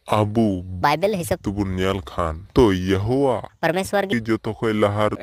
Abu Bible हिसाब तुबुन ᱧᱮᱞ खान तो यहोवा परमेश्वर की जो तो कोई लहार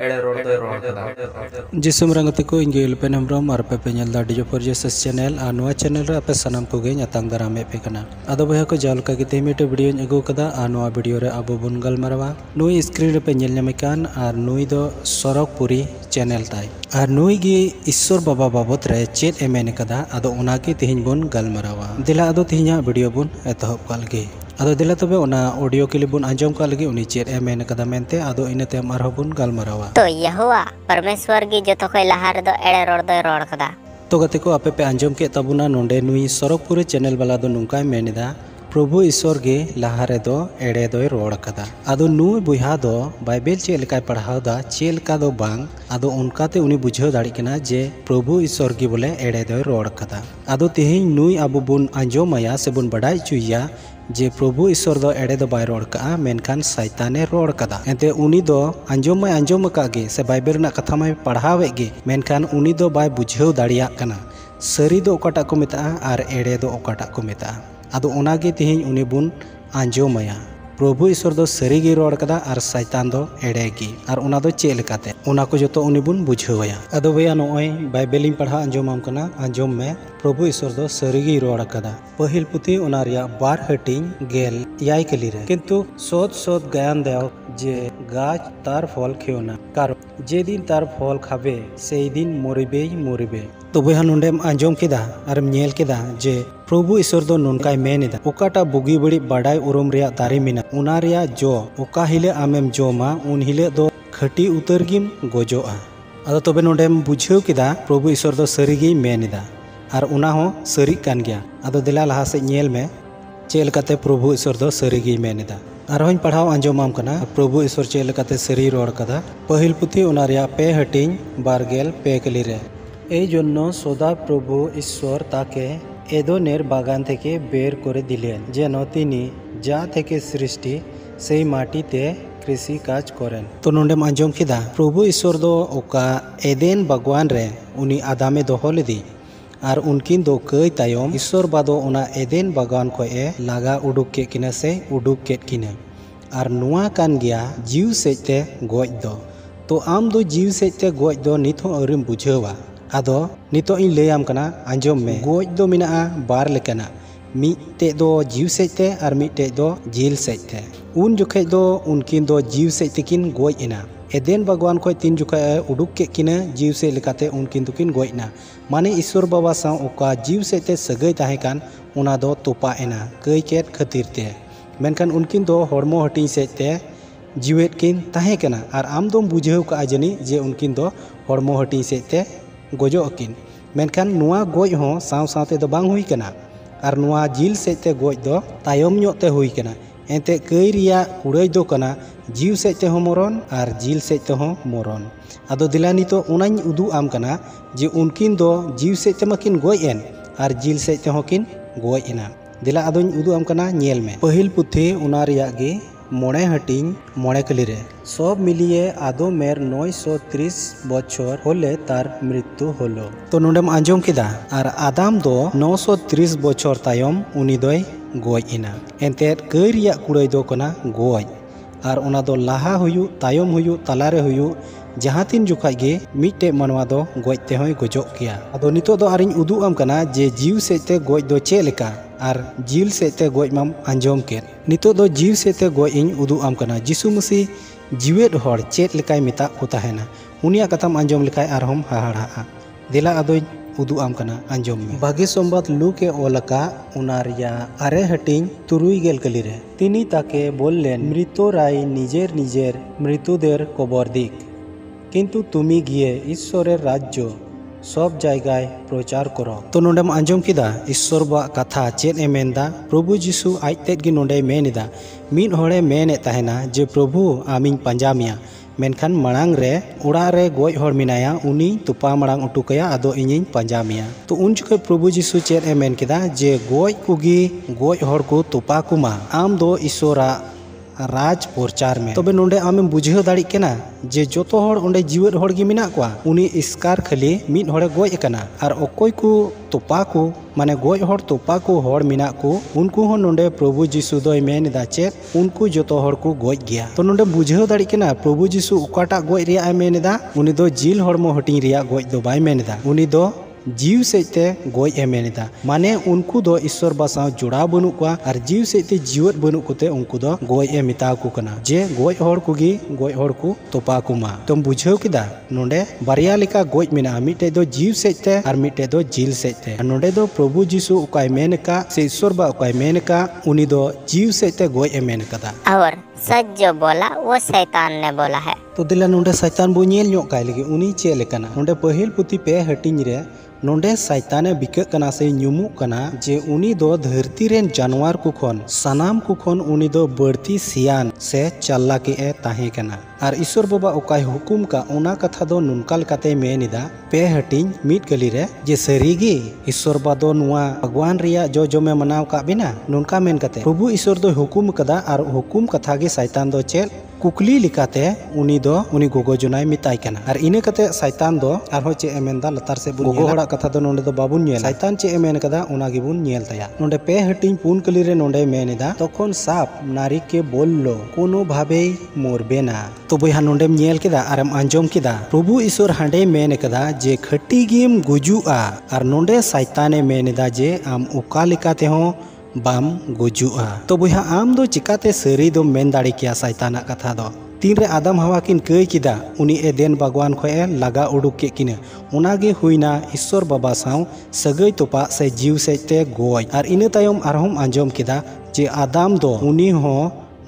जिसम रंगते को इंगेल पेन हमरम और पे पेनल दा डिजो पर जेसस चैनल आ नोआ चैनल रे आपे सनम को गे अतांग दारामे पे कना अदो बया को जाल का गिते मेटे वीडियो अगु कदा आ नोआ वीडियो रे अबो बुन गलमारवा नुई स्क्रीन रे पे नेल ᱧᱟᱢᱮᱠᱟᱱ आर नुई दो सरकपुरी चैनल ताई आर नुई गी ईश्वर बाबा बाबत रे चेत एमेन कदा अदो ओना के तिहिन बुन गलमारवा दिला अदो तिहिना वीडियो बुन एतहब काल गे अदो दिला तबे ओना ऑडियो के लिए बुन आंजम का लगे उनी चेत एमेन कदा मेनते अदो इनते हम आरो बुन गलमारवा तो यहोवा परमेश्वर की जो तो कोई लहार दो एड़े रोड कदा तो गते को आपे पे आंजम के तबुना नोंडे नुई सरकपुरी चैनल वाला दो नुंकाय मेनिदा प्रभु ईश्वर के लहारे दो एड़े दो रोड कदा अदो नुई बुहा दो बाइबल चे लेकाय पढ़ाव दा चे लेका दो बांग अदो उनकाते उनी बुझाव दाड़ी कना जे प्रभु ईश्वर की बोले एड़े दो रोड कदा अदो तिहिन नुई अबु बुन आंजमया से बुन बडाय चुइया जे प्रभु ईश्वर दो एड़े दो बाय रोड का मेनखान शैताने रोड कदा एते उनी दो आंजम का गे से बाइबल ना कथा में पढ़ावे गे मेनखान उनी दो बाय बुझाव दाड़िया कना सरी दो ओकाटा को मेता आर एड़े दो ओकाटा को मेता अदो ओनागे तिहिन उनी बुन आंजमया प्रभु ईश्वर दो सरीगी रोड कदा आर शैतान दो एड़ेगी आर ओना दो चे लेकाते ओना को जतो उनी बुन बुझावया अदो भैया नोय बाइबल इन पढ़ा आंजमाम कना आंजम में प्रभु ईश्वर दो सरीगी रोड कदा पहिल पुथी ओना रिया बार हटिंग गेल याय कली रे किंतु सोद गायन देव जे गाछ तार फल खेओना कार जे दिन तार फल खाबे से दिन मरिबे तो भैया नोंडेम आंजम केदा आरम नेल केदा जे प्रभु ईश्वर दो नोनकाय मेनेदा ओकाटा बुगी बड़ी बाडाय उरुम रिया दारे मिना उना रिया जो ओका हिले आमेम जोमा उन हिले दो खटी उतर गिम गोजोआ अदो तबे नोंडेम बुझाव केदा प्रभु ईश्वर दो सरीगी मेनेदा आर उना हो सरी कान गया अदो दिला लहा से नेल में चेल काते प्रभु ईश्वर दो सरीगी मेनेदा आरों पढ़ाव आंजमाम कना प्रभु ईश्वर चेल काते सरी रोड कदा पहिल पुथी उना रिया पे हटिंग बारगेल पे कली रे এই জন্য সদা প্রভু ঈশ্বর তাকে এদনের বাগান থেকে বের করে দিলেন যেন তিনি যা থেকে সৃষ্টি সেই মাটিতে কৃষি কাজ করেন তো নন্ডেম আঞ্জম কিদা প্রভু ঈশ্বর দো ওকা এদেন বাগান রে উনি আদামে দোহ লেদি আর उनकिन दो कई तायम ईश्वर बादो ओना एदेन बागान को ए लागा उडुक के किना से उडुक के किना और नुआ कान गया जीव सेते गोज दो तो आम दो जीव सेते गोज दो निथो अरिम बुझावा आदो नितो इन लेयाम कना आंजम में गोज दो मिना बार लेकना मिटे दो जीव सेते और मिटे दो जिल सेते उन जुखे दो उनकिन दो जीव सेते किन गोज इना एदेन बागवान को तीन जुखे उडुक के किना जीव से लेकाते उनकिन दुकिन गोजना माने ईश्वर बाबा सा ओका जीव सेते सगई ताहे कान उना दो तोपा एना कई केट खातिर ते मेनखान उनकिन दो हड़मो हटिंग सेते जीवेत किन ताहे कना और आम दोम बुझाव का जनी जे उनकिन दो हड़मो हटिंग सेते गोजो अकिन मेनखान नुआ गोज हो साव सावते दो बांग हुई कना और नुआ जिल सेते गोज दो तायम ᱧᱚᱜ हुई कना एंते कई रिया कुड़ाई दो कना जीव सेते हो मरण और जिल सेते हो मरण आदो दिला नितो उनाኝ उदु आम कना जे उनकिन दो जीव सेते मकिन गोज एन और जिल सेते हो किन गोज एना दिला आदोñ उदु आम कना नेल में पहिल पुथी उना रिया गे मोड़े हटिंग मोड़े कली रे सब मिलिए आदो मेर 930 बछर होले तार मृत्यु होलो तो नोंडेम आंजम किदा और आदाम दो 930 बछर तायम उनी दोय गोज इना एंते कई रिया कुड़ाई दो कना गोज और उना दो लाहा हुयु तायम हुयु तालारे हुयु जहाँ तीन जुखाई गे मिटे मनवा दो गोज ते होय गोजो किया अदो नितो दो आरिñ उदु आम कना जे जीव सेते गोज दो चे लेका और जिल सेते गोज माम आंजम के नितो दो जीव सेते गोज इन उदु आम कना जिसु मसी जीवेत हर चेत लेकाय मेता को ताहेना उनिया कथाम आंजम लेकाय आरहम हाहाड़ा दिला अदो उदु आम कना आंजम में भागे सोमबात लू के ओलका उनारिया आरे हटिंग तुरुई गेल कली रे तिनी ताके बोललेन मृतराई निजेर मृतुदेर कबर दिक किंतु तुमी गिये ईश्वरेर राज्य सब जायगाय प्रचार करो तो नोंडेम आंजम किदा ईश्वर बा कथा चेत ए मेनदा प्रभु जीसु आज तेज गे नोंडे मेनेदा मिद होड़े मेने ताहेना जे प्रभु आमिन पंजामिया मेनखान मणांग रे उड़ा रे गोज होड़ मिनाया उनी तुपा मणांग उटुकया आदो इनिन पंजामिया तो उन जुखे प्रभु जीसु चेत ए मेन किदा जे गोज कुगी गोज होड़ को तुपा कुमा आम दो ईश्वरा राज प्रचार में तबे नोंडे आमें बुझाव दाड़ी केना जे जोतो हर ओंडे जीवत हर गी मिना कोआ उनी स्कार खाली मिद हरे गोज एकना आर अकोय को तोपा को माने गोज हर तोपा को हर मिना को उनको हो नोंडे प्रभु जीशु दोय मेनदा चेत उनको जोतो हर को गोज गया तो नोंडे बुझाव दाड़ी केना प्रभु जीशु उकाटा गोज रिया ए मेनदा उनी दो जिल हरमो हटिंग रिया गोज दो बाय मेनदा उनी दो जीव सेते गोज ए मेनदा माने उनको दो ईश्वर बासाव जुड़ा बनु को और जीव सेते जीवत बनु कोते उनको दो गोज ए मिता को कना जे गोज हर कोगी गोज हर को तोपा कुमा तुम बुझाव किदा नोंडे बारिया लेका गोज मिना मिटे दो जीव सेते और मिटे दो जिल सेते नोंडे दो प्रभु जीशु उकाय मेनका से ईश्वर बा उकाय मेनका उनी दो जीव सेते गोज ए मेन कदा और सच जो बोला वो शैतान ने बोला है। तो दिला नोंडे शैतान बो नेल ᱧᱚᱜ काय लगी उनी चे लेकना नोंडे पहिल पुती पे हटिंग रे नोंडे शैताने बिके कना से ᱧᱩᱢᱩᱜ कना जे उनी दो धरती रेन जानवर को खन सनाम को खन उनी दो बढ़ती सियान से चालाकी ए ताहे कना और ईश्वर बाबा ओकाय हुकुम का ओना कथा दो नुनकाल काते मेनिदा पे हटिंग मीट गली रे जे सरीगी ईश्वर बा दो नुआ भगवान रिया जो जो में मनाव का बिना नुनका मेन कते प्रभु ईश्वर दो हुकुम कदा और हुकुम कथा गे शैतान दो चेल कुकली लिकाते उनी दो उनी गोगो जुनाय मिताय कना और इने कते शैतान दो आरो चे एमेंदा लतार से बुन गोगो हड़ा कथा दो नोंडे दो बाबुन नेल शैतान चे एमेन कदा ओना गे बुन नेल तया नोंडे पे हटिंग पुन कली रे नोंडे मेनिदा तखन साप नारी के बोललो कोनो भाबे मोरबेना तो बया नोंडे नेल केदा आरम आंजम केदा प्रभु ईश्वर हांडे मेन कदा जे खटी गेम गुजुआ और नोंडे शैताने मेनिदा जे आम ओका लिकाते हो बाम गुजुआ तो बया आम दो चिकाते सरी दो मेन दाड़ी किया शैताना कथा दो तीन रे आदम हवा किन कई किदा उनी एदेन बागवान खोए लगा उडुक के किने उनागे हुईना ईश्वर बाबा साव सगई तोपा से जीव सेते गोय और इने तायम आरहम आंजम किदा जे आदम दो उनी हो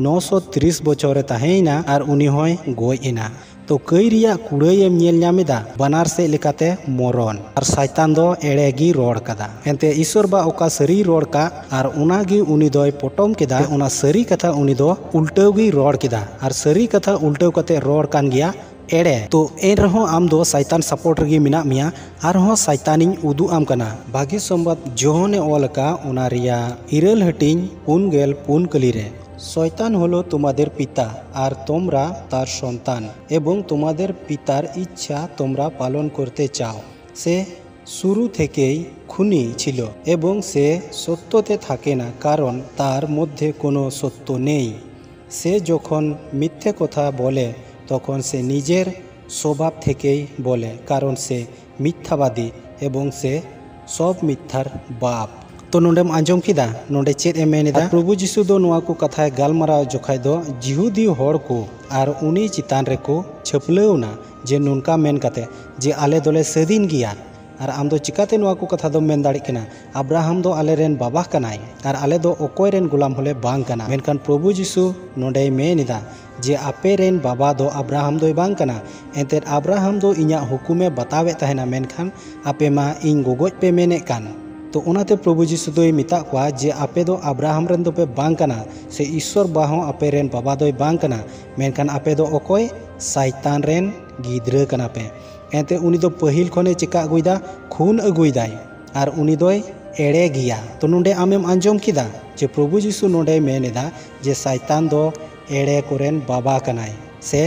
930 बछर ताहेना और उनी होय गोय इना तो कई रिया कुड़ायम नेल नामेदा बनार से लेकाते मोरन और शैतान दो एड़ेगी रोड कदा एंते ईश्वर बा ओका सरी रोड का और उनागी उनी दोय पोटम केदा उना सरी कथा उनी दो उल्टावगी रोड केदा और सरी कथा उल्टाव कते रोड कान गया एड़े तो एन रहो आम दो शैतान सपोर्ट रगी मिना मिया और हो शैतानिन उदु आम कना भागी संबत जोहने ओलका उना रिया इरल हटिंग पुनगेल पुन कली रे शैतान हलो तुम्हादेर पिता और तोमरा तार सन्तान एवं तुम्हादेर पितार इच्छा तोमरा पालन करते चाओ से शुरू थेकेई खुनी छिलो एवं से सत्यते थाके ना कारण तार मध्य कोनो सत्य नेई से जखन मिथ्ये कथा बोले तखन से निजेर स्वभाव थेकेई बोले कारण से मिथ्याबादी एवं से सब मिथ्यार बाप तो नोंडेम आंजम किदा नोंडे चेद ए मेनिदा प्रभु जीशु दो नुआ को कथा गालमाराव जोखाय दो जिहुदी हर को और उनी चितान रे को छपलावना जे नुनका मेन काते जे आले दोले सदीन गिया और आम दो चिकाते नुआ को कथा दो मेन दाड़ी कना अब्राहम दो आले रेन बाबा कनाय और आले दो ओकोय रेन गुलाम होले बांग कना मेनकान प्रभु जीशु नोंडे मेनिदा जे आपे रेन बाबा दो अब्राहम दोय बांग कना एंते अब्राहम दो इnya हुकुमे बतावे तहेना मेनखान आपे मा इन गोगोज पे मेने कान तो उनाते प्रभु जीशु दोय मिता कोआ जे आपे दो अब्राहम रेन दोपे बांग कना से ईश्वर बाहो आपे रेन बाबा दोय बांग कना मेनखान आपे दो ओकोय शैतान रेन गिद्रा कना पे एंते उनी दो पहिल खने चिका अगुइदा खून अगुइदाय और उनी दोय एड़े गिया तो नोंडे आमेम आंजम किदा जे प्रभु जीशु नोंडे मेनेदा जे शैतान दो एड़े कोरेन बाबा कनाय से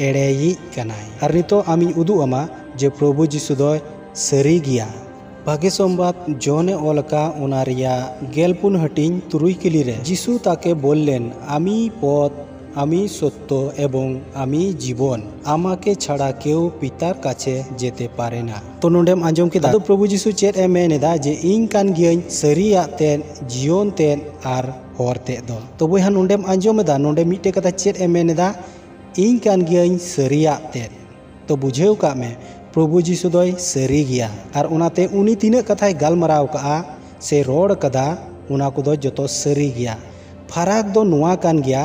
एड़ेई कनाय और नितो आमी उदु अमा जे प्रभु जीशु दोय सरी गिया भागे सोमबात जोने ओलका उनारिया गेलपुन हटिंग तुरुई किली रे जीशु ताके बोललेन आमी पद आमी सत्य एवं आमी जीवन आमाके छाड़ा केउ पितार काछे जेते पारे ना तो नोंडेम आंजम किदा तो प्रभु जीशु चेद ए मेनेदा जे इन कान गियन सरिया तेन जीवन तेन आर हर ते दो तो बया नोंडेम आंजमदा नोंडे मिटे कथा चेद ए मेनेदा इन कान गियन सरिया तेन तो बुझेव का में प्रभु जीशु दोय सरी गिया और उनाते उनी तीना कथाय गालमाराव का से रोड कदा उना को दो जतो सरी गिया फराक दो नुआ कान गिया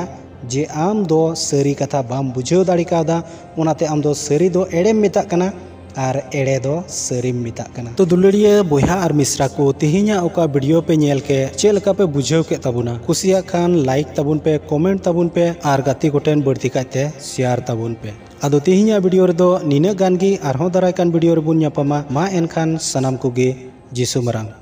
जे आम दो सरी कथा बाम बुझेव दाड़ी कादा उनाते आम दो सरी दो एड़ेम मिता कना और एड़े दो सरीम मिता कना तो दुलड़िया बोहा और मिश्रा को तिहिना ओका वीडियो पे नेल के चेल का पे बुझेव के तबुना कुसिया खान लाइक तबुन पे कमेंट तबुन पे और गाती गोटेन बढ़ती काते शेयर तबुन पे आदो तिहिना वीडियो रे दो निना गान गी आरहों दाराय कान वीडियो रे बुन ᱧᱟᱯᱟᱢᱟ मा एनखान सनाम कोगे जिसु मरांग।